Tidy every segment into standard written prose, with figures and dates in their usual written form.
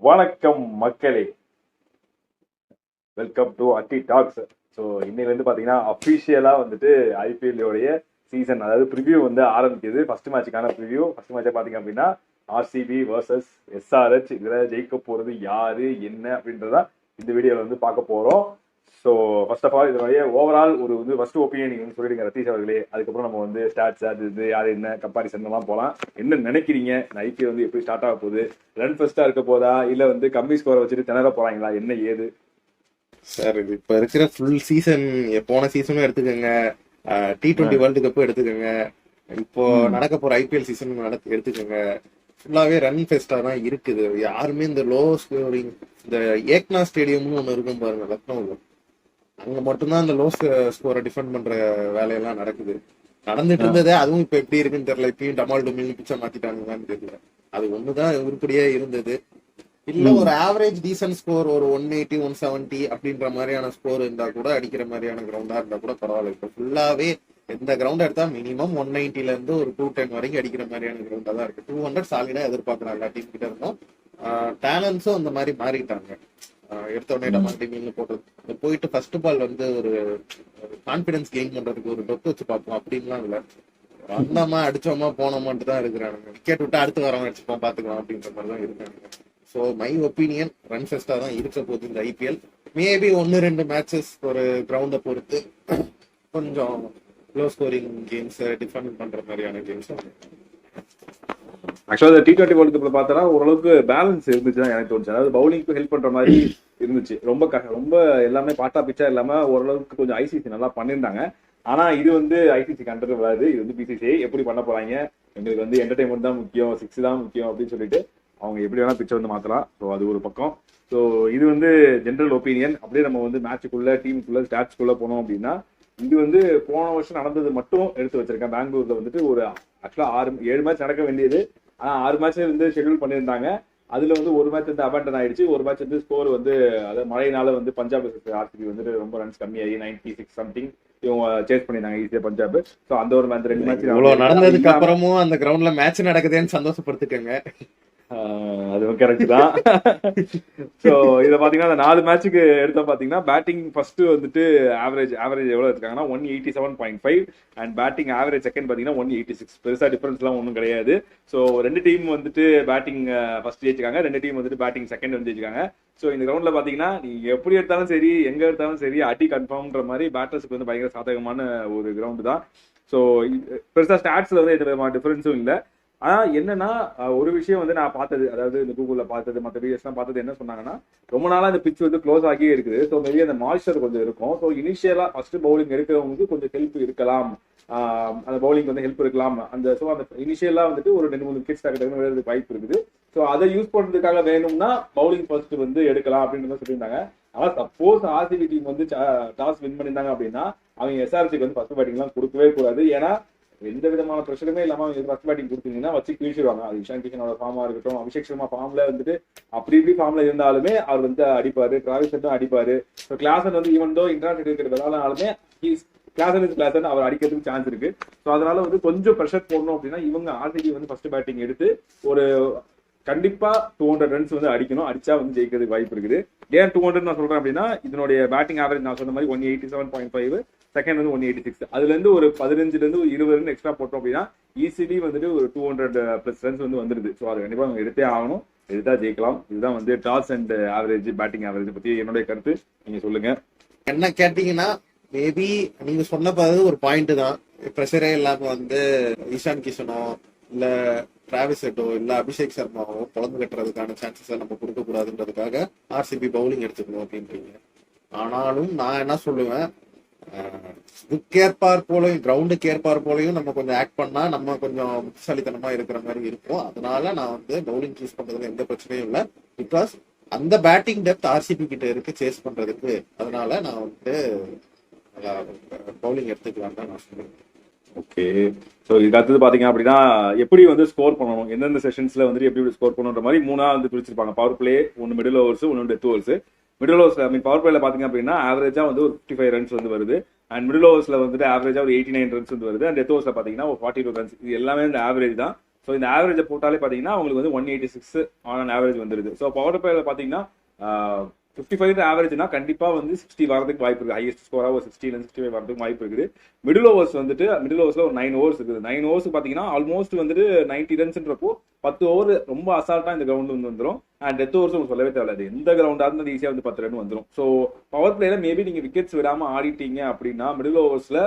வணக்கம் மக்களே, welcome to அட்டி டாக்ஸ். ஸோ இன்னையிலேருந்து பார்த்தீங்கன்னா அஃபிஷியலாக வந்துட்டு ஐபிஎல்லுடைய சீசன், அதாவது ப்ரிவியூ வந்து ஆரம்பிக்குது. First மேட்சுக்கான preview. ஃபர்ஸ்ட் மேட்சை பார்த்தீங்க அப்படின்னா ஆர்சிபி வர்சஸ் எஸ்ஆர்ஹெச். இதில் ஜெயிக்க போகிறது யாரு என்ன அப்படின்றதான் இந்த வீடியோவில் வந்து பார்க்க போகிறோம். ஸோ ஃபர்ஸ்ட் ஆஃப் ஆல் இதனுடைய ஓவரால் ஒரு வந்து ஃபர்ஸ்ட் ஒப்பீனியன் நீங்கள் வந்து சொல்லிடுங்க ரத்தீஷ் அவர்களே. அதுக்கப்புறம் நம்ம வந்து ஸ்டாட்ஸ் அது இது யார் என்ன கம்பாரிசன்லாம் போகலாம். என்ன நினைக்கிறீங்க, ஐபிஎல் வந்து எப்படி ஸ்டார்ட் ஆக போகுது? ரன் ஃபர்ஸ்ட்டாக இருக்க போதா இல்லை வந்து கம்மி ஸ்கோரை வச்சுட்டு திணற போகிறாங்களா, என்ன ஏது சார்? இது இப்ப இருக்கிற ஃபுல் சீசன், போன சீசனும் எடுத்துக்கோங்க, T20 வேர்ல்டு கப்பும் எடுத்துக்கோங்க, இப்போ நடக்க போற ஐபிஎல் சீசன் எடுத்துக்கோங்க, ஃபுல்லாவே ரன் ஃபெஸ்டா தான் இருக்குது. யாருமே இந்த லோ ஸ்கோரிங், இந்த ஏக்னா ஸ்டேடியம்னு ஒண்ணு இருக்கும் பாருங்க லக்னோவில், அங்க மட்டும்தான் இந்த லோ ஸ்கோரை டிஃபெண்ட் பண்ற வேலையெல்லாம் நடந்துட்டு இருந்தது. அதுவும் இப்ப எப்படி இருக்குன்னு தெரியல. இப்பயும் டமால் டுமில் பிச்சை மாத்திட்டாங்கன்னு தெரியல. அது ஒண்ணுதான் உருப்படியே இருந்தது. இல்ல ஒரு ஆவரேஜ் டீசன்ட் ஸ்கோர், ஒரு 180 170 அப்படின்ற மாதிரியான ஸ்கோர் இருந்தா கூட, அடிக்கிற மாதிரியான கிரவுண்டா இருந்தா கூட பரவாயில்ல. இப்ப ஃபுல்லாவே எந்த கிரவுண்ட் எடுத்தா மினிமம் 190ல இருந்து ஒரு 210 வரைக்கும் அடிக்கிற மாதிரியான கிரவுண்டா தான் இருக்கு. 200 சாலிடா எதிர்பார்க்கறாங்க எல்லா டீம் கிட்ட இருந்தும். டேலண்ட்ஸும் அந்த மாதிரி மாறிட்டாங்க. எடுத்த உடனே டமால் டுமில் போட்டு போயிட்டு ஃபர்ஸ்ட் பால் வந்து ஒரு கான்பிடன்ஸ் கெயின் பண்றதுக்கு ஒரு டொக்கு வச்சு பார்ப்போம் அப்படின்லாம் இல்ல. வந்தோமா அடிச்சோமா போனோமான்ட்டு தான் இருக்கிறானுங்க. விக்கெட் விட்டு அடுத்து வரவங்க அடிச்சுப்போம் பாத்துக்கலாம் அப்படின்ற மாதிரி தான் இருக்கானுங்க. ஸோ மை ஒப்பீனியன் ரன் ஃபெஸ்டா தான் இருக்க போகுது இந்த ஐபிஎல். மேபி 1-2 மேட்சஸ் ஒரு கிரவுண்டை பொறுத்து கொஞ்சம் லோ ஸ்கோரிங் கேம்ஸ் டிஃபெண்ட் பண்ற மாதிரியான கேம்ஸ். ஆக்சுவலா T20 வேர்ல்டு கப்ல பார்த்தா ஓரளவுக்கு பேலன்ஸ் இருந்துச்சு தான் எனக்கு தோணுச்சு. அதாவது பவுலிங்க்கு ஹெல்ப் பண்ற மாதிரி இருந்துச்சு. ரொம்ப எல்லாமே பாட்டா பிச்சா இல்லாம ஓரளவுக்கு கொஞ்சம் ஐசிசி நல்லா பண்ணியிருந்தாங்க. ஆனா இது வந்து ஐசிசி கண்டர் வராது, இது வந்து பிசிசிஐ எப்படி பண்ண போறாங்க, எங்களுக்கு வந்து என்டர்டைன்மெண்ட் தான் முக்கியம், 6 தான் முக்கியம் அப்படின்னு சொல்லிட்டு அவங்க எப்படி வேணா பிச்சை வந்து மாத்தலாம். ஸோ அது ஒரு பக்கம். ஸோ இது வந்து ஜென்ரல் ஒப்பீனியன். அப்படியே நம்ம வந்து மேட்சுக்குள்ள டீமுக்குள்ள ஸ்டாட்ஸ்குள்ள போனோம் அப்படின்னா, இது வந்து போன வருஷம் நடந்தது மட்டும் எடுத்து வச்சிருக்கேன். பெங்களூர்ல வந்துட்டு ஒரு ஆக்சுவலா 6-7 மேட்ச் நடக்க வேண்டியது, ஆனா 6 மேட்ச் வந்து ஷெட்யூல் பண்ணியிருந்தாங்க. அதுல வந்து ஒரு மேட்ச் வந்து அபேண்டன் ஆயிடுச்சு. ஒரு மேட்ச் வந்து ஸ்கோர் வந்து அதாவது மழையினால வந்து பஞ்சாப் ஆர்சிபி வந்துட்டு ரொம்ப ரன்ஸ் கம்மியாகி 96 சம்திங் இவங்க சேஸ் பண்ணிருந்தாங்க ஈஸியா பஞ்சாப். ஸோ அந்த ஒரு மேட்ச் 2 மேட்ச் நடந்ததுக்கு அப்புறமும் அந்த கிரவுண்ட்ல மேட்ச் நடக்குதுன்னு சந்தோஷப்படுத்திக்கங்க. அதுவும் கரெக்ட் தான். ஸோ இதை பார்த்தீங்கன்னா அந்த 4 மேட்சுக்கு எடுத்தா பார்த்தீங்கன்னா பேட்டிங் ஃபர்ஸ்ட் வந்துட்டு ஆவரேஜ் எவ்வளோ எடுத்துக்காங்கன்னா 187.5 அண்ட் பேட்டிங் ஆவரேஜ் செகண்ட் பார்த்தீங்கன்னா 186. பெருசாக டிஃபரன்ஸ்லாம் ஒன்றும் கிடையாது. ஸோ 2 டீம் வந்துட்டு பேட்டிங் ஃபர்ஸ்ட் ஜெயிச்சிருக்காங்க, 2 டீம் வந்துட்டு பேட்டிங் செகண்ட் வந்து ஜெயிச்சிருக்காங்க. ஸோ இந்த கிரவுண்ட்ல பார்த்தீங்கன்னா நீங்க எப்படி எடுத்தாலும் சரி, எங்க எடுத்தாலும் சரி, அடி கன்ஃபார்ம்ன்ற மாதிரி பேட்டர்ஸுக்கு வந்து பயங்கர சாதகமான ஒரு கிரவுண்டு தான். ஸோ பெருசாக ஸ்டாட்ஸ்ல வந்து எந்த விதமான டிஃபரன்ஸும் இல்லை. ஆனா என்னன்னா ஒரு விஷயம் வந்து நான் பார்த்தது, அதாவது இந்த கூகுள்ல பார்த்தது, மற்ற வீடியோஸ்லாம் பார்த்தது என்ன சொன்னாங்கன்னா, ரொம்ப நாளா இந்த பிச் வந்து க்ளோஸ் ஆகியே இருக்குது. ஸோ மேபி அந்த மாய்ஸ்சர் கொஞ்சம் இருக்கும். ஸோ இனிஷியலா ஃபர்ஸ்ட் பவுலிங் எடுக்கிறவங்களுக்கு கொஞ்சம் ஹெல்ப் இருக்கலாம், அந்த பவுலிங் வந்து ஹெல்ப் இருக்கலாம். அந்த இனிஷியலா வந்துட்டு ஒரு 2-3 விக்கெட்ஸ் டக்குனு விழுறதுக்கு வாய்ப்பு இருக்குது. ஸோ அதை யூஸ் பண்றதுக்காக வேணும்னா பவுலிங் ஃபர்ஸ்ட் வந்து எடுக்கலாம் அப்படின்னு சொல்லியிருந்தாங்க. ஆனா சப்போஸ் ஆர்சிபி டீம் வந்து டாஸ் வின் பண்ணியிருந்தாங்க அப்படின்னா அவங்க எஸ்ஆர்சிக்கு வந்து ஃபர்ஸ்ட் பேட்டிங் எல்லாம் கொடுக்கவே கூடாது. ஏன்னா எந்த விதமான பிரச்சனையுமே இல்லாம ஃபர்ஸ்ட் பேட்டிங் கொடுத்தீங்கன்னா வச்சு கிழிச்சிருவாங்க. அது இஷான் கிஷனோட ஃபார்மா இருக்கட்டும், அபிஷேக் சர்மா ஃபார்ம்ல வந்துட்டு அப்படி இப்படி ஃபார்ம்ல இருந்தாலுமே அவர் வந்து அடிப்பாரு, டிராவிஸ் ஹெட்டும் அடிப்பாரு. ஸோ கிளாசன் வந்து ஈவன் தோ இன்டர்நெட் இருக்கிற விளையாடுனாலுமே கிளாசன் அவர் அடிக்கிறதுக்கு சான்ஸ் இருக்கு. ஸோ அதனால வந்து கொஞ்சம் ப்ரெஷர் போடணும் அப்படின்னா இவங்க ஆர்சிபி வந்து ஃபர்ஸ்ட் பேட்டிங் எடுத்து ஒரு கண்டிப்பா 200 ரன்ஸ் வந்து அடிக்கணும். அடிச்சா வந்து ஜெயிக்கிறதுக்கு வாய்ப்பு இருக்குது. ஏன் 200 நான் சொல்றேன் அப்படின்னா, இதனுடைய பேட்டிங் ஆவரேஜ் நான் சொன்ன மாதிரி 187.5, செகண்ட் வந்து 186. அதுல இருந்து ஒரு 15ல இருந்து 20 ரன் எக்ஸ்ட்ரா போட்டோம் அப்படின்னா ஈஸிலி வந்துட்டு ஒரு 200+ ரன்ஸ் வந்து வந்துருது. ஸோ அது கண்டிப்பா அவங்க எடுத்தே ஆகணும், எடுத்தா ஜெயிக்கலாம். இதுதான் வந்து toss and average, batting average பத்தி என்னுடைய கருத்து. நீங்க சொல்லுங்க. என்ன கேட்டீங்கன்னா, மேபி நீங்க சொன்ன ஒரு பாயிண்ட் தான். ப்ரெஷரே இல்லாம வந்து இஷான் கிஷனோ இல்ல டிராவிஸ் ஹெட்டோ இல்ல அபிஷேக் சர்மாவோ குழம்பு கட்டுறதுக்கான சான்சஸ் நம்ம கொடுக்க கூடாதுன்றதுக்காக ஆர்சிபி பவுலிங் எடுத்துக்கணும் அப்படின்றீங்க. ஆனாலும் நான் என்ன சொல்லுவேன், புக் ஏற்பார் போலையும் கிரவுண்டுக்கு ஏற்பார் போலையும் நம்ம கொஞ்சம் ஆக்ட் பண்ணா நம்ம கொஞ்சம் புத்திசாலித்தனமா இருக்கிற மாதிரி இருக்கும். அதனால நான் வந்து பவுலிங் சூஸ் பண்றதுல எந்த பிரச்சனையும் இல்லை. பிகாஸ் அந்த பேட்டிங் டெப்த் ஆர்சிபி கிட்ட இருக்கு சேஸ் பண்றதுக்கு. அதனால நான் வந்து பவுலிங் எடுத்துக்கலாம் தான் நான் சொல்லுவேன். ஓகே. ஸோ இதுக்கு அடுத்தது பார்த்தீங்க அப்படின்னா எப்படி வந்து ஸ்கோர் பண்ணணும், எந்தெந்த செஷன்ஸ்ல வந்துட்டு எப்படி ஸ்கோர் பண்ணணுன்ற மாதிரி 3 வந்து பிரிச்சிருப்பாங்க. Power play, 1 middle overs, 1 death overs. Middle ஓவர்ஸ்ல பவர் பிளேல பார்த்தீங்க அப்படின்னா ஆவரேஜா வந்து ஒரு 55 ரன்ஸ் வந்து வருது. அண்ட் மிடில் ஓவர்ஸ்ல வந்துட்டு ஆவரேஜா ஒரு 89 ரன்ஸ் வந்து வருது. அண்ட் டெத் ஓவர்ஸ்ல பார்த்தீங்கன்னா ஒரு 42 ரன்ஸ். இது எல்லாமே இந்த ஆவரேஜ் தான். ஸோ இந்த ஆவரேஜை போட்டாலே பார்த்தீங்கன்னா உங்களுக்கு வந்து 186 ஆன் ஆவரேஜ் வந்துருது. ஸோ பவர் பிளேயில் பார்த்தீங்கன்னா 55 ஆவரேஜ்னா கண்டிப்பா வந்து 60 வரதுக்கு வாய்ப்பு இருக்கு. ஹையஸ்ட் ஸ்கோரா ஒரு 60-65 வரதுக்கு வாய்ப்பு இருக்குது. மிடில் ஓவர்ஸ் வந்துட்டு மிடில் ஓவர்ஸ்ல ஒரு 9 ஓவர்ஸ் இருக்குது. 9 ஓவர்ஸ் பாத்தீங்கன்னா ஆல்மோஸ்ட் வந்துட்டு 90 ரன்ஸ்ன்றப்போ 10 ஓவர் ரொம்ப அசால்ட்டா இந்த கிரவுண்ட் வந்து வந்துடும். அண்ட் டெத் ஓவர்ஸ் உங்களுக்கு சொல்லவே தேவையில்லை. எந்த கிரவுண்டா இருந்தாலும் ஈஸியா வந்து 10 ரன் வந்துடும். ஸோ பவர் பிளேல மேபி நீங்க விக்கெட்ஸ் விடாம ஆடிட்டீங்க அப்படின்னா மிடில் ஓவர்ஸ்ல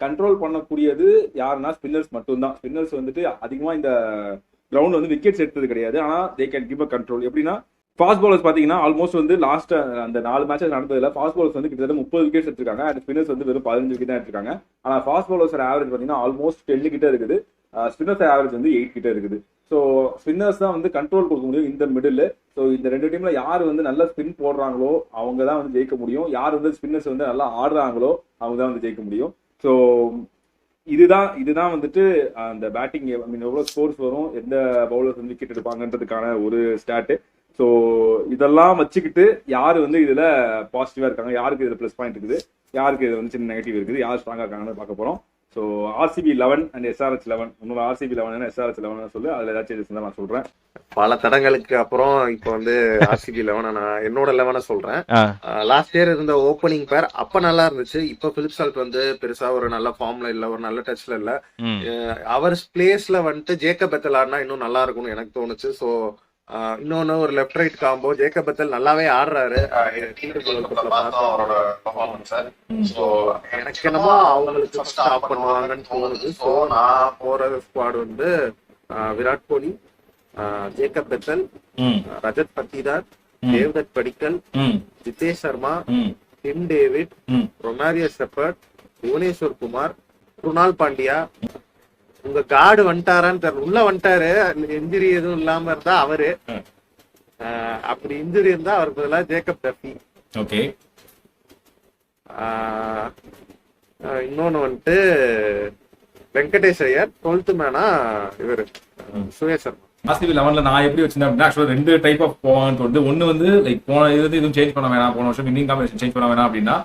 கண்ட்ரோல் பண்ணக்கூடியது யாருன்னா ஸ்பின்னர்ஸ் மட்டும்தான். ஸ்பின்னர்ஸ் வந்துட்டு அதிகமா இந்த கிரவுண்ட் வந்து விக்கெட்ஸ் எடுத்தது கிடையாது. ஆனா they can give a control. எப்படின்னா ஃபாஸ்ட் பவுலர்ஸ் பாத்தீங்கன்னா ஆல்மோஸ்ட் வந்து லாஸ்ட் அந்த 4 மேட்சஸ் நடந்ததுல ஃபாஸ்ட் பவுலர்ஸ் வந்து கிட்டத்தட்ட 30 விக்கெட்ஸ் எடுத்திருக்காங்க. அண்ட் ஸ்பின்னர்ஸ் வந்து வெறும் 15 விக்கெட் தான் எடுத்திருக்காங்க. ஆனா ஃபாஸ்ட் பவுலர்ஸ் ஆவரேஜ் பாத்தீங்கன்னா ஆல்மோஸ்ட் 10 கிட்ட இருக்குது. ஸ்பின்னர்ஸ் ஆவரேஜ் வந்து 8 கிட்ட இருக்குது. ஸோ ஸ்பின்னர்ஸ் தான் வந்து கண்ட்ரோல் கொடுக்க முடியும் இந்த மிடில். ஸோ இந்த 2 டீம்ல யார் வந்து நல்லா ஸ்பின் போடுறாங்களோ அவங்க தான் வந்து ஜெயிக்க முடியும். யார் வந்து ஸ்பின்னர்ஸ் வந்து நல்லா ஆடுறாங்களோ அவங்க தான் வந்து ஜெயிக்க முடியும். ஸோ இதுதான் வந்துட்டு அந்த பேட்டிங் எவ்வளவு ஸ்கோர்ஸ் வரும், எந்த பவுலர்ஸ் வந்து விக்கெட் எடுப்பாங்கன்றதுக்கான ஒரு ஸ்டாட்டு. ஸோ இதெல்லாம் வச்சுக்கிட்டு யாரு வந்து இதுல பாசிட்டிவா இருக்காங்க, யாருக்கு இதுல பிளஸ் பாயிண்ட் இருக்குது, யாருக்கு இது வந்து சின்ன நெகட்டிவ் இருக்குது, யார் ஸ்ட்ராங்கா இருக்காங்கன்னு பார்க்க போறோம். So RCB 11 and SRH 11. இன்னொரு RCB 11 SRH 11 சொல்லு, அதுல ஏதாச்சும் இருந்தா நான் சொல்றேன். பல தடங்களுக்கு அப்புறம் இப்போ வந்து RCB 11 நான் என்னோட 11 சொல்றேன். லாஸ்ட் இயர் இருந்த ஓப்பனிங் பேர் அப்ப நல்லா இருந்துச்சு. இப்ப பிலிப் சால்ட் வந்து பெருசா ஒரு நல்ல ஃபார்ம்ல இல்ல, ஒரு நல்ல டச்ல இல்ல. அவர் பிளேஸ்ல வந்துட்டு ஜேக்கப் பெத்தல் ஆடினா இன்னும் நல்லா இருக்கும்னு எனக்கு தோணுச்சு. ஸோ இன்னொன்னு ஒரு left right combo. Jacob Bethel நல்லாவே ஆடுறாரு. எனக்கு என்னமோ அவங்களுக்கு ஸ்டாப் பண்ணுவாங்கன்னு தோணுது. ஸோ நான் போற ஸ்குவாட் வந்து Virat Kohli, Jacob Bethell, Rajat Patidar, Devdutt Padikkal, Jitesh Sharma, Tim David, Romario Shepherd, Bhuvneshwar Kumar, Krunal Pandya. உங்க கார்டு வந்துட்டாரான்னு தெரியல. உள்ள வந்துட்டாரு, இன்ஜுரி எதுவும் இல்லாம இருந்தா அவரு. அப்படி இன்ஜுரி இருந்தா அவருக்கு பதிலாக ஜேக்கப் டஃபி. ஓகே. இன்னொன்னு வந்துட்டு வெங்கடேஷ் ஐயர். 12th மேனா இவரு சுரேஷ் சர்மா. RCB 11 நான் எப்படி வச்சிருந்தேன் அப்படின்னா ஆக்சுவலா 2 டைப் ஆஃப் போவான்னு தோணுது. ஒன்னு வந்து லைக் போன இது வந்து இதுவும் சேஞ்ச் பண்ண வேணாம், போன வருஷம் இன்னிங் காம்பினேஷன் சேஞ்ச் பண்ண வேணாம் அப்படின்னா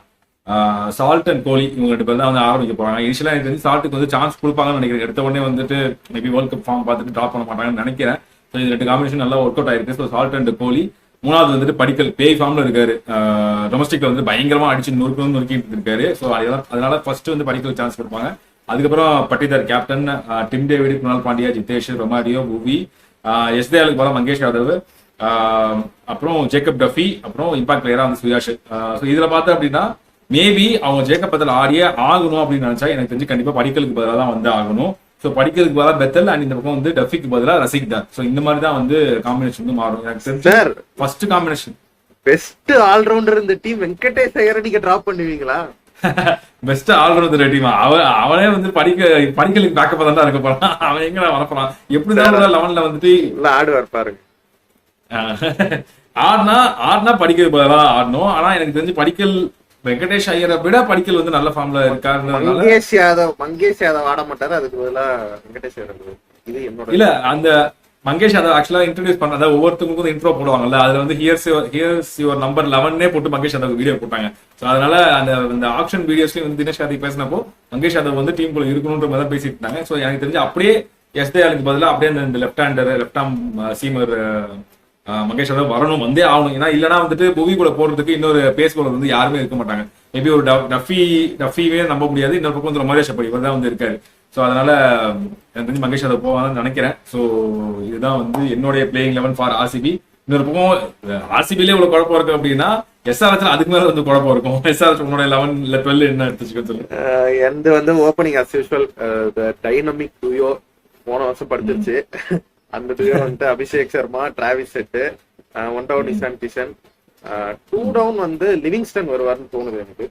சால்ட் அண்ட் கோலி இவங்க 2 பேர் தான் வந்து ஆரம்பிக்க போறாங்க. இனிஷியலா எனக்கு வந்து சால்ட்டுக்கு வந்து சான்ஸ் கொடுப்பாங்கன்னு நினைக்கிறேன். எடுத்த உடனே வந்துட்டு மேபி வேர்ல்ட் கப் ஃபார்ம் பார்த்துட்டு ட்ராப் பண்ண மாட்டாங்கன்னு நினைக்கிறேன். ஸோ இது 2 காம்பினேஷன் நல்லா ஒர்க் அவுட் ஆயிருக்கு. ஸோ சால்ட் அண்ட் கோலி. 3வது வந்துட்டு படிக்கல் பேய் ஃபார்ம்ல இருக்காரு. டொமஸ்டிக்ல வந்து பயங்கரமா அடிச்சு நொறுக்கிட்டு இருக்காரு. ஸோ அதனால ஃபர்ஸ்ட் வந்து படிக்கல் சான்ஸ் கொடுப்பாங்க. அதுக்கப்புறம் Patidar captain, Tim David, Krunal Pandya, Jitesh, Romario, புவி, எஸ் தயாலுக்கு போல மங்கேஷ் யாதவ், அப்புறம் ஜேக்கப் டஃபி, அப்புறம் இம்பாக்ட் பிளேயரா வந்து சுயாஷ். ஸோ இதுல பார்த்தேன் அப்படின்னா மேபி அவங்க ஜேக்கப் பெத்தல் ஆடியே ஆகணும் அப்படின்னு நினைச்சா எனக்கு தெரிஞ்சு கண்டிப்பா படிக்கலுக்கு பதிலாக தான் வந்து ஆகணும். ஸோ படிக்கிறதுக்கு பதிலாக பெத்தல் அண்ட் இந்த பக்கம் வந்து டஃபிக்கு பதிலாக ரசிக் தான். ஸோ இந்த மாதிரி தான் வந்து காம்பினேஷன் வந்து மாறும். எனக்கு தெரிஞ்சு ஃபர்ஸ்ட் காம்பினேஷன் பெஸ்ட் ஆல்ரவுண்டர் இந்த டீம் வெங்கடேஷ் ஐயரை நீங்க டிராப் பண்ணுவீங்களா? பெஸ்ட் ஆல்ரவுண்டர் டீம் அவனே வந்து படிக்கலுக்கு பேக்கப் தான் இருக்க போறான். அவன் எங்க வரப்போறான் எப்படிதான் 11ல வந்துட்டு ஆடுவார் பாருங்க. ஆடினா படிக்கிறது பதிலாக ஆடணும். ஆனா எனக்கு தெரிஞ்சு படிக்கல் வெங்கடேஷ் ஐயரை விட படிக்கல் வந்து நல்ல ஃபார்ம்ல இருக்காரு. மங்கேஷ் யாதவ் ஆட மாட்டாரு, அதுக்கு பதிலா வெங்கடேஷ் ஐயர். இது என்னோட இல்ல அந்த மங்கேஷ் யாதவ் ஆக்சுவலா இன்ட்ரோடியூஸ் பண்ண ஒவ்வொருத்தருக்கும் இன்ட்ரோ போடுவாங்கல்ல, அதுல வந்து ஹியர்ஸ் யுவர் நம்பர் 11 போட்டு மங்கேஷ் யாதவ் வீடியோ போட்டாங்க. ஸோ அதனால அந்த ஆக்ஷன் வீடியோஸ்லயும் வந்து தினேஷ் கார்த்திக் பேசினப்போ மங்கேஷ் யாதவ் வந்து டீம் குள்ள இருக்கணும்ன்ற மாதிரி பேசிட்டு இருந்தாங்க. ஸோ எனக்கு தெரிஞ்சு அப்படியே எஸ் தயாலுக்கு பதிலாக அப்படியே அந்த left arm seamer Mangesh Yadav வரணும், வந்தே ஆகணும். ஏன்னா இல்லைன்னா வந்துட்டு புவி கூட போடுறதுக்கு இன்னொரு பேஸ் போலர் வந்து யாருமே இருக்க மாட்டாங்க. மேபி ஒரு டஃபியே நம்ப முடியாது. இன்னொரு பக்கம் வந்து ரொமாரியோ ஷெப்பர்ட் இவர் தான் வந்து இருக்காரு. ஸோ அதனால எனக்கு தெரிஞ்சு மங்கேஷ் யாதவ் போவாங்கன்னு நினைக்கிறேன். ஸோ இதுதான் வந்து என்னுடைய பிளேயிங் 11 ஃபார் RCB. இன்னொரு பக்கம் RCBலே இவ்வளவு குழப்பம் இருக்கு அப்படின்னா SRH அதுக்கு மேல வந்து குழப்பம் இருக்கும். SRH உன்னோட 11 12 என்ன எடுத்துச்சு? எந்த வந்து ஓப்பனிங் அஸ் யூஸ்வல் டைனமிக் டூயோ போன வருஷம் படுத்துருச்சு. அந்த டூயோ வந்து Abhishek Sharma, Travis set, 1 down Ishan Kishan, 2 down வந்து லிவிங்ஸ்டன் வருவார்னு தோணுது எனக்கு.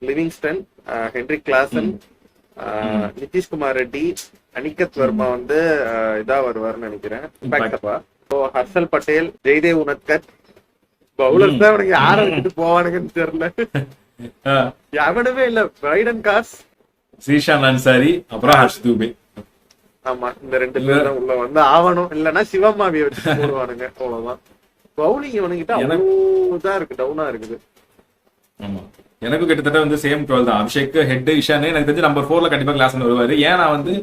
Livingstone, Henrik Klaasen, Nitish Kumar Reddy, அனிகத் Verma வந்து இதா வருவார்னு நினைக்கிறேன். ஹர்ஷல் பட்டேல், ஜெய்தேவ் உனத்கர். பவுலர்ஸ் தான் அவனுக்கு யார எடுத்துட்டு போவானுங்கன்னு தெரியல. எவனுமே இல்ல. பிரைடன் காஸ், ஸ்ரீஷாந்த் அன்சாரி, அப்புறம் ஹர்ஷ் தூபே. ஆமா, இந்த 2 பேர் தான் உள்ள வந்து ஆவணும். இல்லன்னா சிவமாவிய வச்சு போடுவானுங்க. அவ்வளவுதான். பவுலிங் இவனுக்கிட்ட இதா இருக்கு, டவுனா இருக்குது. ஆமா, எனக்கும் கிட்டத்தட்ட வந்து சேம் 12 தான். அபிஷேக், ஹெட், இஷான். எனக்கு தெரிஞ்சு நம்பர் 4ல கண்டிப்பா கிளாஸ் வருவாரு. ஏன்னா வந்து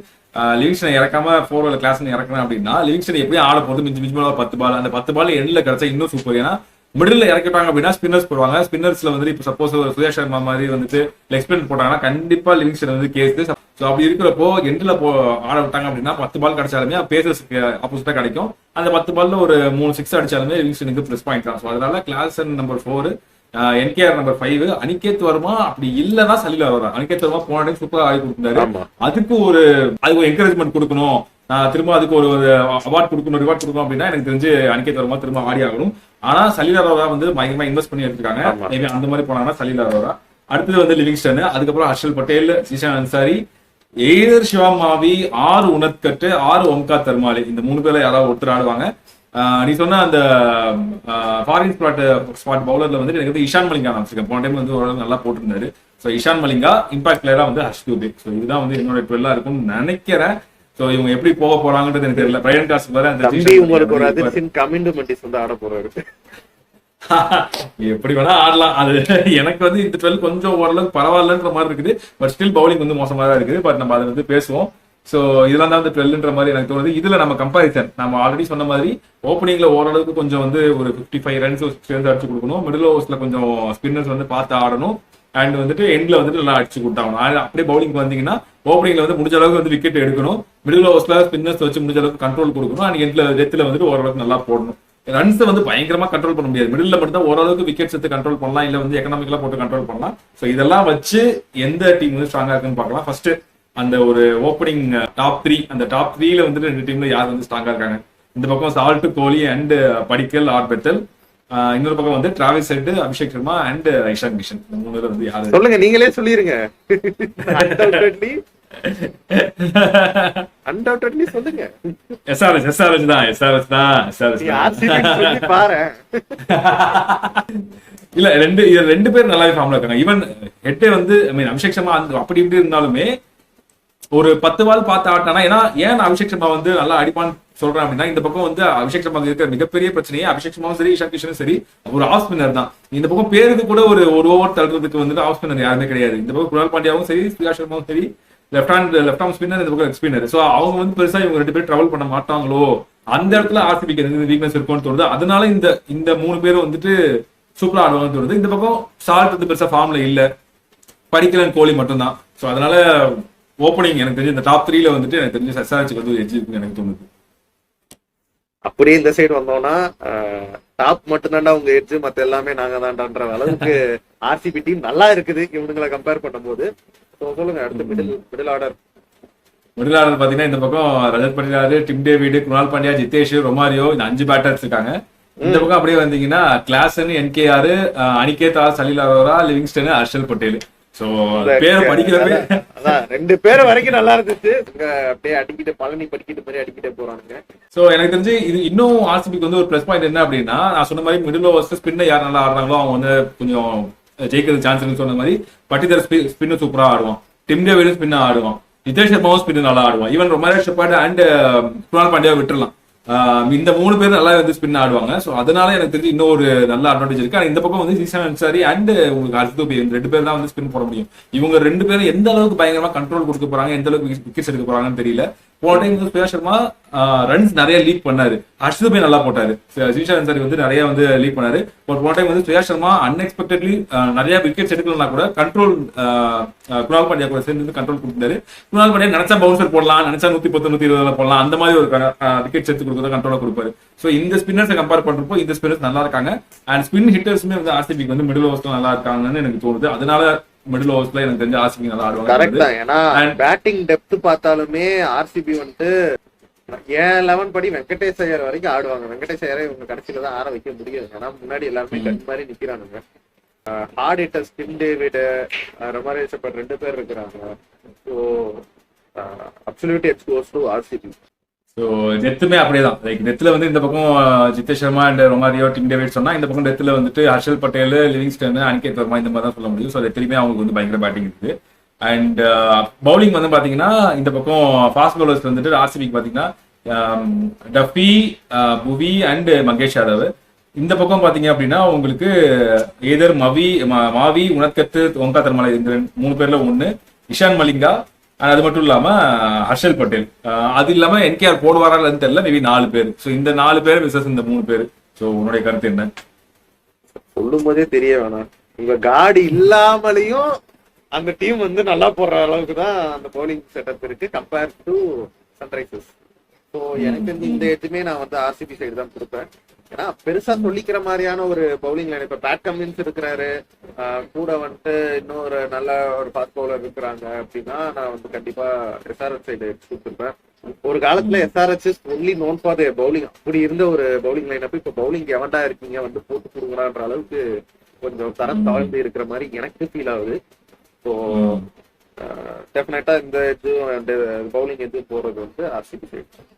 லிவிங்ஸ்டன் இறக்காம 4 கிளாஸ் இறக்குறேன் அப்படின்னா லிவிங்ஸ்டன் எப்படியும் ஆட போறது மிஞ்சி மிஞ்சி 10 பால், அந்த 10 பால் எண்ணில் கிடைச்சா இன்னும் சூப்பர். ஏன்னா மிடில் இறக்கிட்டாங்க அப்படின்னா ஸ்பின்னர்ஸ் போடுவாங்க. ஸ்பின்னர்ஸ்ல வந்து இப்போ சப்போஸ் ஒரு சுரேஷ் சர்மா மாதிரி வந்துட்டு லெக் ஸ்பின் போட்டாங்கன்னா கண்டிப்பா லிவிங்ஸ்டன் வந்து கேஸ். ஸோ அப்படி இருக்கிறப்போ எண்டில் ஆட விட்டாங்க அப்படின்னா 10 பால் கிடைச்சாலுமே பேசர்ஸ்க்கு ஆப்போசிட்டா கிடைக்கும். அந்த 10 பால்ல ஒரு 3 6 அடிச்சாலுமே லிவிங்ஸ்டனுக்கு ப்ளஸ் பாயிண்ட் தான். ஸோ அதனால Klaasen number 4, NKR number 5, Aniket Varma அப்படி இல்லைன்னா சலிலா வர்மா. அனிகேத் வர்மா போன டைம் சூப்பரா ஆடி கொடுத்தாரு. அதுக்கு ஒரு என்கரேஜ்மெண்ட் கொடுக்கணும், திரும்ப அதுக்கு ஒரு அவார்ட் கொடுக்கணும், ரிவார்ட் கொடுக்கணும் அப்படின்னா எனக்கு தெரிஞ்சு அனிகேத் வர்மா திரும்ப ஆடி ஆகணும். ஆனா சலிலா ரோரா வந்து பயங்கரமா இன்வெஸ்ட் பண்ணி எடுத்துருக்காங்க. மேபி அந்த மாதிரி போனாங்கன்னா சலிலா ரோரா. அடுத்தது வந்து லிவிங்ஸ்டன், அதுக்கப்புறம் ஹர்ஷல் பட்டேல், ஜீஷான் அன்சாரி, எய்தர் சிவா மாவி, 6 உனத்கட், 6 ஓம்கார் தர்மாலி. இந்த 3 பேர்ல யாராவது ஒருத்தர் ஆடுவாங்க. நீ சொன்ன அந்த ஃபாரின் ஸ்பாட் பவுலர்ல வந்து எனக்கு வந்து இஷான் மலிங்கா நான் போன டைம் வந்து ஓரளவு நல்லா போட்டிருந்தாரு. ஸோ இஷான் மலிங்கா, இம்பாக்ட் பிளேயரா வந்து ஹர்ஷ் தூபே. ஸோ இதுதான் வந்து என்னோட 12 இருக்கும்னு நினைக்கிறேன். சோ இவங்க எப்படி போக போறாங்கன்றது எனக்கு தெரியல. பிரையன் காஸ்ட் வர அந்த உங்களுக்கு ஒரு அதிர்ச்சின் கமிட்மெண்ட்ஸ் வந்து ஆட போறாரு. எப்படி வேணா ஆடலாம். அது எனக்கு வந்து இந்த 12 கொஞ்சம் ஓரளவுக்கு பரவாயில்லன்ற மாதிரி இருக்குது. பட் ஸ்டில் பவுலிங் வந்து மோசமா தான் இருக்குது. பட் நம்ம அதை வந்து பேசுவோம். சோ இதெல்லாம் தான் வந்து 12ன்ற மாதிரி எனக்கு தோணுது. இதுல நம்ம கம்பாரிசன் நம்ம ஆல்ரெடி சொன்ன மாதிரி ஓப்பனிங்ல ஓரளவுக்கு கொஞ்சம் வந்து ஒரு 55 ரன்ஸ் அடிச்சு கொடுக்கணும். மிடில் ஓவர்ஸ்ல கொஞ்சம் ஸ்பின்னர்ஸ் வந்து பார்த்து ஆடணும். அண்ட் வந்துட்டு எண்ட்ல வந்துட்டு நல்லா அடிச்சு கொடுத்தாங்க. அப்படியே பவுலிங் வந்தீங்கன்னா ஓப்பனிங்ல வந்து முடிஞ்ச அளவுக்கு வந்து விக்கெட் எடுக்கணும். மிடில் ஓவர்ஸ்ல ஸ்பின்னர்ஸ் வச்சு முடிஞ்ச அளவுக்கு கண்ட்ரோல் கொடுக்கணும். அண்ட் எண்ட்ல டெத்ல வந்துட்டு ஓரளவுக்கு நல்லா போடணும். ரன்ஸ் வந்து பயங்கரமா கண்ட்ரோல் பண்ண முடியாது. மிடில் மட்டும் தான் ஓரளவுக்கு விக்கெட்ஸ் எடுத்து கண்ட்ரோல் பண்ணலாம், இல்ல வந்து எக்கனாமிக்கலா போட்டு கண்ட்ரோல் பண்ணலாம். சோ இதெல்லாம் வச்சு எந்த டீம் வந்து ஸ்ட்ராங்கா இருக்குன்னு பார்க்கலாம். ஃபர்ஸ்ட் அந்த ஒரு ஓப்பனிங் டாப் 3, அந்த டாப் 3ல வந்துட்டு 2 டீம்ல யார் வந்து ஸ்ட்ராங்கா இருக்காங்க. இந்த பக்கம் Salt, Kohli and Padikkal or Bethell. இன்னொரு பக்கம் வந்து Travis Head, Abhishek Sharma and Ishan Kishan. இந்த 3 பேர் வந்து யாரு சொல்லுங்க, நீங்களே சொல்லிருங்க. அன்டவுட்லி சொல்லுங்க. எஸ்ஆர்எஸ் தான் பாரு. இல்ல ரெண்டு பேர் நல்லாவே ஃபார்ம்ல இருக்காங்க. ஈவன் ஹெட்டே வந்து அபிஷேக் சர்மா அப்படி இப்படி இருந்தாலுமே ஒரு 10 பால் பார்த்து ஆட்டானா. ஏன் அபிஷேக் சர்மா வந்து நல்லா அடிப்பான்னு சொல்றேன் அப்படின்னா, இந்த பக்கம் வந்து அபிஷேக் சர்மா இருக்கிற மிகப்பெரிய பிரச்சனையே அபிஷேக் சர்மாவும் சரி இஷான் கிஷனும் சரி ஒரு ஆஃப் ஸ்பின்னர் தான். இந்த பக்கம் பேருக்கு கூட ஒரு ஓவர் தள்ளுறதுக்கு வந்து ஆஃப் ஸ்பின்னர் யாருமே கிடையாது. இந்த பக்கம் குணால் பாண்டியாவும் சரி ஸ்ரீயா சர்மாவும் சரி லெஃப்ட் ஆர்ம் ஸ்பின்னர், இந்த பக்கம் லெக் ஸ்பின்னர். சோ அவங்க வந்து பெருசா இவங்க 2 பேரும் டிராவல் பண்ண மாட்டாங்களோ, அந்த இடத்துல ஆர்சிபிக்கு வீக்னஸ் இருக்கும்னு தோணுது. அதனால இந்த 3 பேரும் வந்துட்டு சூப்பரா ஆடுவாங்கன்னு தோணுது. இந்த பக்கம் சால்ட் வந்து பெருசா ஃபார்ம்ல இல்ல, படிக்கலன் கோலி மட்டும் தான். சோ அதனால ஓப்பனிங் எனக்கு தெரிஞ்சு இந்த டாப் 3ல வந்துட்டு எனக்கு தெரிஞ்சு எஸ்ஆர்எச் வந்து எட்ஜ் இருக்குன்னு எனக்கு தோணுது. அப்படியே இந்த சைடு வந்தோம்னா டாப் மட்டும் தாண்டா உங்க எட்ஜ், மத்த எல்லாமே நாங்க தான்டான்ற அளவுக்கு ஆர்சிபி டீம் நல்லா இருக்குது இவனுங்களை கம்பேர் பண்ணும்போது. சொல்லுங்க, அடுத்து மிடில் ஆர்டர். மிடில் ஆர்டர் பாத்தீங்கன்னா இந்த பக்கம் Rajat Patidar, Tim David, Krunal Pandya, Jitesh, Romario, இந்த 5 பேட்டர்ஸ் இருக்காங்க. இந்த பக்கம் அப்படியே வந்தீங்கன்னா Klaasen, NKR, Aniket, Salil Arora, Livingstone, Harshal Patel. So பேரை படிக்கிறப்பே 2 பேர் வரைக்கும் நல்லா இருந்துச்சு. அப்படியே அடிக்கிட்டு பழனி படிக்கிட்டு மாதிரி அடிக்கிட்டே போறானுங்க. சோ எனக்கு தெரிஞ்சு இது இன்னும் ஆர்சிபிக்கு வந்து ஒரு பிளஸ் பாயிண்ட் என்ன அப்படின்னா, நான் சொன்ன மாதிரி மிடில் ஓவர்ஸ் ஸ்பின்னர் யார் நல்லா ஆடுறாங்களோ அவங்க வந்து கொஞ்சம் ஜெயிக்கிறது சான்ஸ் சொன்ன மாதிரி பட்டிதார் ஸ்பின்னர் சூப்பரா ஆடுவான், டிம் டேவிட் ஸ்பின்னர் ஆடுவான், ஜிதேஷ் சர்மாவும் ஸ்பின்னர் நல்லா ஆடுவான். Even Romario Shepherd and Kunal Pandya விட்டுறலாம். இந்த 3 பேர் நல்லா வந்து ஸ்பின் ஆடுவாங்க. சோ அதனால எனக்கு தெரிஞ்சு இன்னும் ஒரு நல்ல அட்வான்டேஜ் இருக்கு. இந்த பக்கம் வந்து ஜீஷான் அன்சாரி அண்ட் உங்களுக்கு ஹர்ஷ் தூபே, இந்த 2 பேர் தான் வந்து ஸ்பின் போட முடியும். இவங்க 2 பேரும் எந்த அளவுக்கு பயங்கரமா கண்ட்ரோல் கொடுக்க போறாங்க, எந்த அளவுக்கு விக்கெட்ஸ் எடுக்க போறாங்கன்னு தெரியல. போன டைம் வந்து சுரேஷ் சர்மா ரன்ஸ் நிறைய லீட் பண்ணாரு, ஹர்ஷ் தூபே நல்லா போட்டாரு, ஜீஷான் அன்சாரி வந்து நிறைய வந்து லீட் பண்ணாரு. போன டைம் வந்து சுரேஷ் சர்மா அன்எக்ஸ்பெக்டட்லி நிறைய விக்கெட்ஸ் எடுக்கலன்னா கூட கண்ட்ரோல் குணால் பாண்டியா கூட சேர்ந்து கண்ட்ரோல் கொடுத்தாரு. குணால் பாண்டியா நினைச்சா பவுன்சர் போடலாம், நினைச்சா 110 120 போடலாம், அந்த மாதிரி ஒரு விக்கெட் எடுத்து கொடுக்கறத கண்ட்ரோலா கொடுப்பாரு. சோ இந்த ஸ்பின்னர்ஸை கம்பேர் பண்றப்போ இந்த ஸ்பின்னர்ஸ் நல்லா இருக்காங்க. அண்ட் ஸ்பின் ஹிட்டர்ஸுமே வந்து ஆர்சிபிக்கு வந்து மிடில் ஓவர்ஸ்ல நல்லா இருக்காங்கன்னு எனக்கு தோணுது. அதனால மிடில் ஓவர்ஸ்ல எனக்கு தெரிஞ்ச ஆர்சிபி நல்லா ஆடுவாங்க. கரெக்ட் தான். ஏன்னா பேட்டிங் டெப்த் பார்த்தாலுமே ஆர்சிபி வந்து ஏன் 11 படி வெங்கடேஷ் ஐயர் வரைக்கும் ஆடுவாங்க. வெங்கடேஷ் ஐயரை இவங்க கடைசியில தான் ஆட வைக்க முடியாது. ஏன்னா முன்னாடி எல்லாருமே கட் மாதிரி நிக்கிறானுங்க. Hard hitters Tim David, Romario Shepherd 2 பேர் இருக்கிறாங்க. So absolute edge goes to RCB. So டெத்துமே அப்படியேதான். லைக் டெத்துல வந்து இந்த பக்கம் Jitesh Sharma and Romario, Tim David சொன்னா, இந்த பக்கம் டெத்துல வந்துட்டு ஹர்ஷல் பட்டேல், லிவிங்ஸ்டன், அனிகேத் வர்மா இந்த மாதிரி தான் சொல்ல முடியும். ஸோ டெத்துலயுமே அவங்களுக்கு வந்து பயங்கர பேட்டிங் இருக்கு. அண்ட் பவுலிங் வந்து பாத்தீங்கன்னா இந்த பக்கம் ஃபாஸ்ட் பவுலர்ஸ் வந்துட்டு ஆர்சிபிக்கு பாத்தீங்கன்னா டஃபி, புவி அண்ட் மகேஷ் யாதவ். இந்த பக்கம் பாத்தீங்க அப்படின்னா உங்களுக்கு ஏதர் மாவி, உனத்கத், ஓம்கார் தர்மாலி, இந்த 3 பேர்ல ஒண்ணு, இஷான் மலிங்கா அது மட்டும் இல்லாம ஹர்ஷல் பட்டேல், அது இல்லாம என்கேஆர் போடுவாரான்னு தெரியல, மேபி 4 பேர். ஸோ இந்த 4 பேர் விசஸ் இந்த 3 பேர். ஸோ உன்னுடைய கருத்து என்ன? சொல்லும் போதே தெரிய வேணாம், உங்க காடி இல்லாமலையும் அந்த டீம் வந்து நல்லா போடுற அளவுக்கு தான் அந்த பவுலிங் செட்டப் இருக்கு கம்பேர் டு சன்ரைசர்ஸ். ஸோ எனக்கு இந்த எதுவுமே நான் வந்து ஆர்சிபி சைடு தான் கொடுப்பேன். ஏன்னா பெருசா சொல்லிக்கிற மாதிரியான ஒரு பவுலிங் லைன் இப்ப பேட் கமின்ஸ் இருக்கிறாரு, கூட வந்துட்டு இன்னொரு நல்ல ஒரு ஃபாஸ்ட் பவுலர் இருக்கிறாங்க அப்படின்னா நான் வந்து கண்டிப்பா எஸ்ஆர்எச் சைடு கொடுத்துருப்பேன். ஒரு காலத்துல SRH only known for bowling, அப்படி இருந்த ஒரு பவுலிங் லைன் அப்ப இப்ப பவுலிங் எவன்டா இருக்கீங்க வந்து போட்டு கொடுக்குறான்ற அளவுக்கு கொஞ்சம் தரம் தாழ்ந்து இருக்கிற மாதிரி எனக்கு ஃபீல் ஆகுது. ஸோ டெஃபினட்டா இந்த இது பவுலிங் எது போறது வந்து ஆர்சிபி சைடு.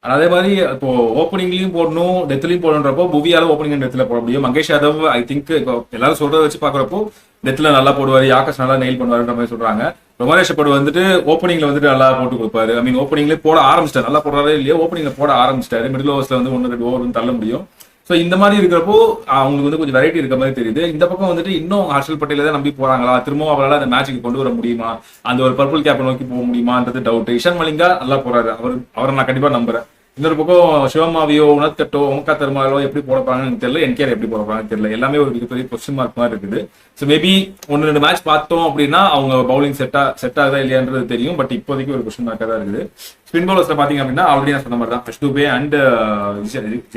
அதே மாதிரி இப்போ ஓப்பனிங்லயும் போடணும், டெத்லயும் போடணுன்றப்போ புவியால ஓப்பனிங் அண்ட் டெத்ல போட முடியும். மகேஷ் யாதவ் ஐ திங்க் இப்போ எல்லாரும் சொல்றத வச்சு பாக்குறப்போ டெத்ல நல்லா போடுவாரு, யாக்கஸ் நல்லா நெயில் பண்ணுவாருன்ற மாதிரி சொல்றாங்க. ரொமாரேஷ் பட் வந்துட்டு ஓப்பனிங்ல வந்துட்டு நல்லா போட்டு கொடுப்பாரு. ஐ மீன் ஓப்பனிங்லேயே போட ஆரம்பிச்சிட்டாரு, நல்லா போடுறாரு இல்லையோ ஓப்பனிங்ல போட ஆரம்பிச்சிட்டாரு. மிடில் ஓவர்ஸ்ல வந்து 1-2 ஓவர் தள்ள முடியும். ஸோ இந்த மாதிரி இருக்கிறப்போ அவங்களுக்கு வந்து கொஞ்சம் வெரைட்டி இருக்க மாதிரி தெரியுது. இந்த பக்கம் வந்துட்டு இன்னும் ஹர்ஷல் பட்டேல தான் நம்பி போறாங்களா, திரும்பவும் அவரால் அந்த மேட்சுக்கு கொண்டு வர முடியுமா, அந்த ஒரு பர்பிள் கேப்பை நோக்கி போக முடியுமான்றது டவுட். இஷான் மலிங்கா நல்லா போறாரு, அவரை நான் கண்டிப்பா நம்புறேன். இன்னொரு பக்கம் சிவமாவியோ உனத்தட்டோ உமக்கா தர்மாலோ எப்படி போடப்பாங்கன்னு தெரியல, என்கேஆர் எப்படி போடப்பாங்கன்னு தெரியல. எல்லாமே ஒரு மிகப்பெரிய கொஸ்டின் மார்க் மாதிரி இருக்குது. ஸோ மேபி 1-2 மேட்ச் பார்த்தோம் அப்படின்னா அவங்க பவுலிங் செட் ஆகுதா இல்லையான்றது தெரியும். பட் இப்போதைக்கு ஒரு கொஸ்டின் மார்க்காக தான் இருக்குது. ஸ்பின் பவுலர்ஸ்ல பாத்தீங்க அப்படின்னா ஆல்ரெடி நான் சொன்ன மாதிரி தான் ஃபர்ஸ்ட் டூபே அண்ட்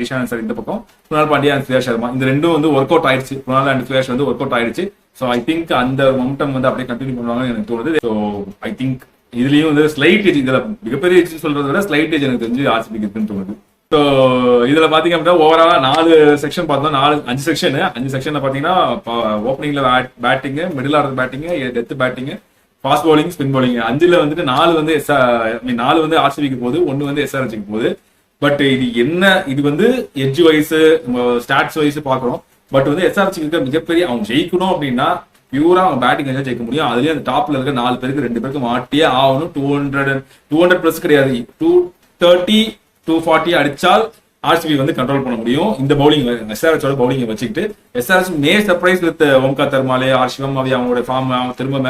ஜிஷான் சார் இந்த பக்கம், குணால் பாண்டியா அண்ட் சுரேஷ் சர்மா, இந்த ரெண்டும் வந்து ஒர்க் அவுட் ஆயிடுச்சு. குணால் அண்ட் சுரேஷ் வந்து ஒர்க் அவுட் ஆயிடுச்சு. ஸோ ஐ திங்க் அந்த மொமெண்டம் வந்து அப்படியே கண்டினியூ பண்ணுவாங்கன்னு எனக்கு தோணுது. ஸோ ஐ திங்க் இதுலயும் வந்து ஸ்லைட் ஏஜ், இதுல மிகப்பெரிய ஏஜ் சொல்றதை விட ஸ்லைட் ஏஜ் எனக்கு தெரிஞ்சு ஆர்சிபிக்கு இருக்குன்னு தோணுது. ஸோ இதுல பாத்தீங்க அப்படின்னா ஓவராலா 4 செக்ஷன் பார்த்தோம், 5 செக்ஷன். 5 செக்ஷன்ல பாத்தீங்கன்னா ஓப்பனிங்ல batting, middle order batting, death batting, fast bowling, spin bowling, 5ல வந்துட்டு 4 வந்து 4 வந்து ஆர்சிபிக்கு போகுது, 1 வந்து எஸ்ஆர்எச்சுக்கு போகுது. பட் இது என்ன, இது வந்து எட்ஜ் வைஸ் ஸ்டாட்ஸ் வைஸ் பாக்குறோம். பட் வந்து எஸ்ஆர்எச்சுக்கு இருக்க மிகப்பெரிய அவங்க ஜெயிக்கணும் அப்படின்னா பியூரா அவங்க பேட்டிங் வச்சா ஜெயிக்க முடியும். அதுலயும் அந்த டாப்ல இருக்க 4 பேருக்கு 2 பேருக்கு மாட்டியே ஆகணும். 200 பிளஸ் கிடையாது, 230 240 அடிச்சால் ஆர்சிபி வந்து கண்ட்ரோல் பண்ண முடியும். இந்த பவுலிங் எஸ்ஆர்எச்சோட பவுலிங்கை வச்சுக்கிட்டு SRH May surprise with ஓம்கா தர்மாலே, R Shivam Mavi அவங்களோட ஃபார்ம் திரும்ப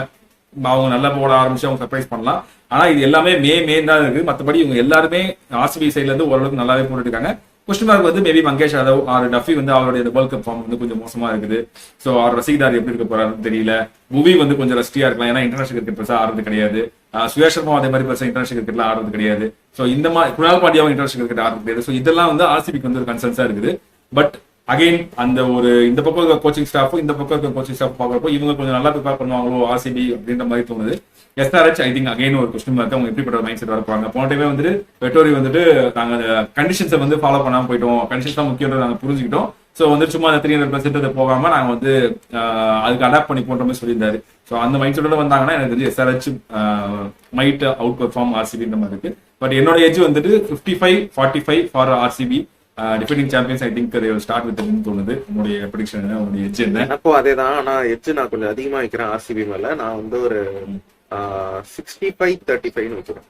அவங்க நல்லா போட ஆரம்பிச்சு அவங்க சர்ப்ரைஸ் பண்ணலாம். ஆனா இது எல்லாமே மே தான் இருக்கு. மற்றபடி இவங்க எல்லாருமே ஆர்சிபி சைட்ல இருந்து ஓரளவுக்கு நல்லாவே போட்டுட்டு இருக்காங்க. கொஸ்டின் மார்க் வந்து maybe Mangesh Yadav or Duffy வந்து அவருடைய வேர்ல்ட் கப் ஃபார்ம் வந்து கொஞ்சம் மோசமா இருக்குது. ஸோ அவர் ரசிகதார் எப்படி இருக்க போறாருன்னு தெரியல. புவி வந்து கொஞ்சம் ரஸ்டியா இருக்கலாம், ஏன்னா இன்டர்நேஷனல் கிரிக்கெட் பெருசா ஆடுறது கிடையாது. சுரேஷ் சர்மா அதே மாதிரி பெருசா இன்டர்நேஷனல் கிரிக்கெட்ல ஆடுறது கிடையாது. ஸோ இந்த மாதிரி குணால் பாண்டியாவும் இன்டர்நேஷனல் கிரிக்கெட் ஆடுறது கிடையாது. ஸோ இதெல்லாம் வந்து ஆர்சிபிக்கு வந்து ஒரு கன்சர்ன்ஸா இருக்குது. பட் அகைன் அந்த ஒரு இந்த பக்கம் இருக்க கோச்சிங் ஸ்டாஃப், இந்த பக்கம் இருக்க கோச்சிங் ஸ்டாஃப் பார்க்குறப்போ இவங்க கொஞ்சம் நல்லா ப்ரிப்பேர் பண்ணுவாங்களோ ஆர்சிபி அப்படின்ற மாதிரி தோணுது. எஸ்ஆர்எச் ஐ திங்க் அகைன் ஒரு கொஸ்டின் மார்க், அவங்க எப்படிப்பட்ட மைண்ட் செட் வரப்பாங்க. போன டைமே வந்துட்டு வெட்டோரி வந்துட்டு நாங்க கண்டிஷன்ஸை வந்து ஃபாலோ பண்ணாம போயிட்டோம், கண்டிஷன்ஸ் தான் முக்கியன்றதை நாங்க புரிஞ்சுக்கிட்டோம். ஸோ வந்து சும்மா அந்த 300% போகாம நாங்க வந்து அதுக்கு அடாப்ட் பண்ணி போன்ற மாதிரி சொல்லியிருந்தாரு. ஸோ அந்த மைண்ட் செட்டோட வந்தாங்கன்னா எனக்கு தெரிஞ்சு எஸ்ஆர்எச் மைட் அவுட் பெர்ஃபார்ம் ஆர்சிபின்ற மாதிரி இருக்கு. பட் என்னோட ஏஜ் வந்துட்டு 55-45 for RCB defending champions. I think they will start with it ன்னு தோணுது. உங்களுடைய ப்ரெடிக்ஷன் என்ன, உங்களுடைய எட்ஜ் என்ன? எனக்கும் அதேதான். ஆனா எட்ஜ் நான் கொஞ்சம் அதிகமா வைக்கிறேன் ஆர்சிபி மேல. நான் வந்து ஒரு 65-35 வச்சிருக்கேன்.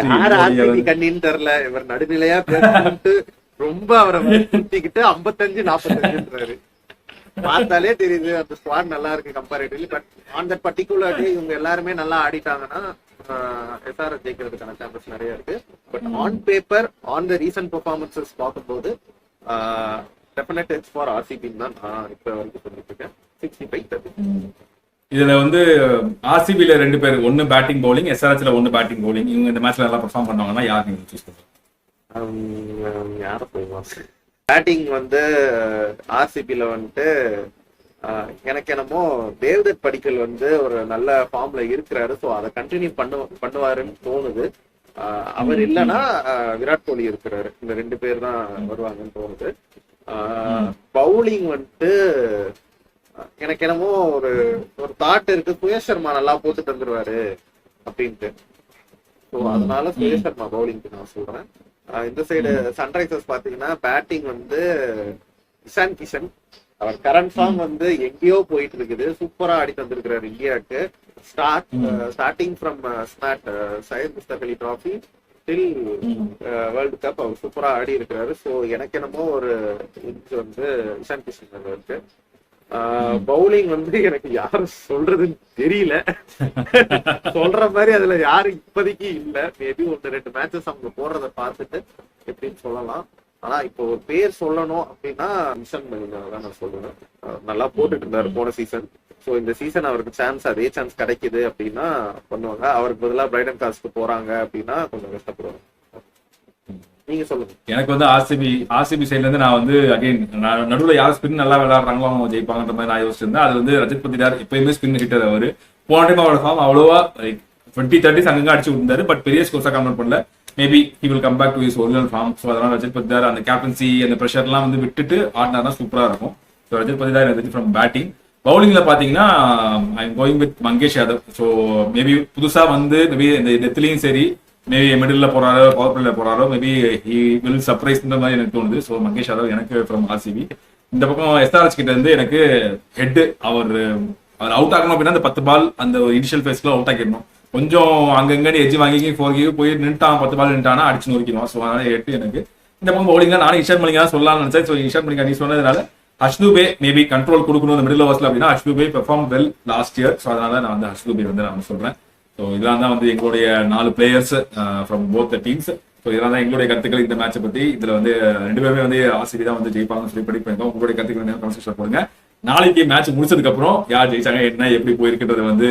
யார் ஆர்சிபி கண்ணின்னு தெரியல, இவர் நடுநிலையா பேசிட்டு ரொம்ப அவரை குத்திக்கிட்டு 55-45 பார்த்தாலே தெரியுது அந்த ஸ்குவாட் நல்லா இருக்கு comparatively. But on that particular day இவங்க எல்லாருமே நல்லா ஆடிட்டாங்கன்னா எஸ்ஆர்எச் ஜெயிக்கிறதுக்கான சான்சஸ் நிறைய இருக்கு. But on paper on the recent performances பார்க்கும்போது டெஃபினட் எட்ஜ் ஃபார் ஆர்சிபி தான் நான் இப்ப வரைக்கும் சொல்லிட்டு இருக்கேன். 65-30. இதுல வந்து ஆர்சிபில 2 பேர், 1 பேட்டிங் பவுலிங், எஸ்ஆர்எச்ல 1 பேட்டிங் பவுலிங். இவங்க இந்த மேட்ச்ல நல்லா பெர்ஃபார்ம் பண்ணாங்கன்னா யார் நீங்க சூஸ் பண்ணுங்க? யார போயிடுவாங்க பேட்டிங் வந்து ஆர்சிபில வந்துட்டு எனக்கு என்னமோ தேவ்தத் படிக்கல் வந்து ஒரு நல்ல ஃபார்ம்ல இருக்கிறாரு. ஸோ அதை கண்டினியூ பண்ணுவாருன்னு தோணுது. அவர் இல்லைன்னா விராட் கோலி இருக்கிறாரு. இந்த 2 பேர் தான் வருவாங்கன்னு தோணுது. பவுலிங் வந்துட்டு எனக்கு என்னமோ ஒரு தாட் இருக்கு, சுயேஷ் சர்மா நல்லா போட்டு தந்துருவாரு அப்படின்ட்டு. ஸோ அதனால சுயேஷ் சர்மா பவுலிங்க்கு நான் சொல்றேன். இந்த சைடு சன்ரைசர்ஸ் பாத்தீங்கன்னா பேட்டிங் வந்து இஷான் கிஷன், அவர் கரண்ட் ஃபார்ம் வந்து எங்கேயோ போயிட்டு இருக்குது, சூப்பரா ஆடி தந்திருக்கிறாரு இந்தியாவுக்கு. Starting from Syed Mushtaq Ali trophy till world cup அவர் சூப்பரா ஆடி இருக்கிறாரு. ஸோ எனக்கு என்னமோ ஒரு வந்து இஷான் கிஷன் இருக்கு. பவுலிங் வந்து எனக்கு யாரும் சொல்றதுன்னு தெரியல. சொல்ற மாதிரி அதுல யாரும் இப்போதைக்கு இல்ல. மேபி 1-2 மேட்சஸ் அவங்க போடுறத பார்த்துட்டு எப்படின்னு சொல்லலாம். ஆனா இப்போ ஒரு பேர் சொல்லணும் அப்படின்னா மிஷன் தான் நான் சொல்லுவேன். நல்லா போட்டுட்டு இருந்தாரு போன சீசன். ஸோ இந்த சீசன் அவருக்கு அதே சான்ஸ் கிடைக்குது அப்படின்னா பண்ணுவாங்க. அவருக்கு பதிலாக பிரைடன் காஸ்க்கு போறாங்க அப்படின்னா கொஞ்சம் கஷ்டப்படுவாங்க. நீங்க சொல்லுங்க. எனக்கு வந்து ஆர்சிபி சைட்ல இருந்து நான் வந்து அகைன் நடுவில் யார் ஸ்பின் நல்லா விளையாடுறாங்களோ அவங்க ஜெயிப்பாங்கன்ற மாதிரி நான் யோசிச்சிருந்தேன். அது வந்து ரஜத் பத்திரார் எப்பயுமே ஸ்பின் ஹிட்டர். அவரு போன டைம் அவரோட ஃபார்ம் அவ்வளோவா லைக் 20-30 அங்கங்க அடிச்சு விட்டுருந்தாரு. பட் பெரிய ஸ்கோர்ஸா கமெண்ட் பண்ணல. Maybe he will come back to his original form. So அதனால ரஜத் பத்திரார் அந்த கேப்டன்சி அந்த ப்ரெஷர்லாம் வந்து விட்டுட்டு ஆடினார்னா சூப்பரா இருக்கும். ஸோ ரஜத் பத்திரார் எனக்கு ஃப்ரம் பேட்டிங். பவுலிங்ல பாத்தீங்கன்னா I am going with Mangesh Yadav. So maybe புதுசா வந்து மேபி இந்த டெத்லயும் சரி, மேபி மிடில் போறாரோ பவர் பிளேல போறாரோ, மேபி ஹி வில் சர்ப்ரைஸ்ன்ற மாதிரி எனக்கு தோணுது. ஸோ மங்கேஷ் யாதவ் எனக்கு ஃப்ரம் ஆர்சிபி. இந்த பக்கம் எஸ்ஆர்எச் கிட்ட இருந்து எனக்கு ஹெட் அவர் அவுட் ஆகணும் அப்படின்னா அந்த 10 பால் அந்த இனிஷியல் ஃபேஸ்ல அவுட் ஆக்கிடணும். கொஞ்சம் அங்கங்க எஜ்ஜி வாங்கி 4 போய் நின்ட்டான், 10 பால் நின்ட்டானா அடிச்சு நோக்கிடுவான். ஸோ அதனால ஹெட் எனக்கு. இந்த பக்கம் பவுலிங்ல நானும் இஷான் மலிங்கா சொல்லலாம்னு நினைச்சேன். ஸோ இஷான் மலிங்கா நீ சொன்னதுனால ஹர்ஷ்தூபே மேபி கண்ட்ரோல் கொடுக்கணும் இந்த மிடில் ஓவர்ஸ்ல அப்படின்னா ஹர்ஷ்தூபே perform well last year. So அதனால நான் வந்து ஹர்ஷ்தூபே வந்து நான் சொல்றேன். ஸோ இதெல்லாம் தான் வந்து எங்களுடைய 4 players from both the teams. So இதெல்லாம் தான் எங்களுடைய கருத்துக்கள் இந்த மேட்சை பத்தி. இதுல வந்து 2 பேருமே வந்து ஆர்சிபி தான் வந்து ஜெயிப்பாங்கன்னு சொல்லி ப்ரெடிக்ட் பண்ணிருக்கோம். உங்களுடைய கருத்துக்கள் கமெண்ட் போடுங்க. நாளைக்கு மேட்ச் முடிச்சதுக்கு அப்புறம் யார் ஜெயிச்சாங்க என்ன எப்படி போயிருக்குன்றதை வந்து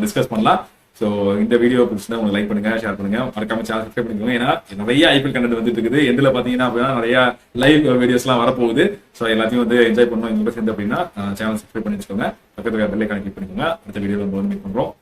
டிஸ்கஸ் பண்ணலாம். ஸோ இந்த வீடியோ பிடிச்சிருந்தா உங்களுக்கு லைக் பண்ணுங்க, ஷேர் பண்ணுங்க, மறக்காம சேனல் சப்ஸ்கிரைப் பண்ணிக்கோங்க. ஏன்னா நிறைய ஐபிஎல் கண்டென்ட் வந்துட்டு இருக்குது. எதுல பாத்தீங்கன்னா அப்படின்னா நிறைய லைவ் வீடியோஸ்லாம் வரப்போகுது. ஸோ எல்லாத்தையும் வந்து என்ஜாய் பண்ணணும். எங்க சேர்ந்து அப்படின்னா சேனல் சப்ஸ்கிரைப் பண்ணி வச்சுக்கோங்க. பக்கத்துல பெல் ஐகானை கிளிக் பண்ணிக்கோங்க. அடுத்த வீடியோல வந்து மீட் பண்றோம்.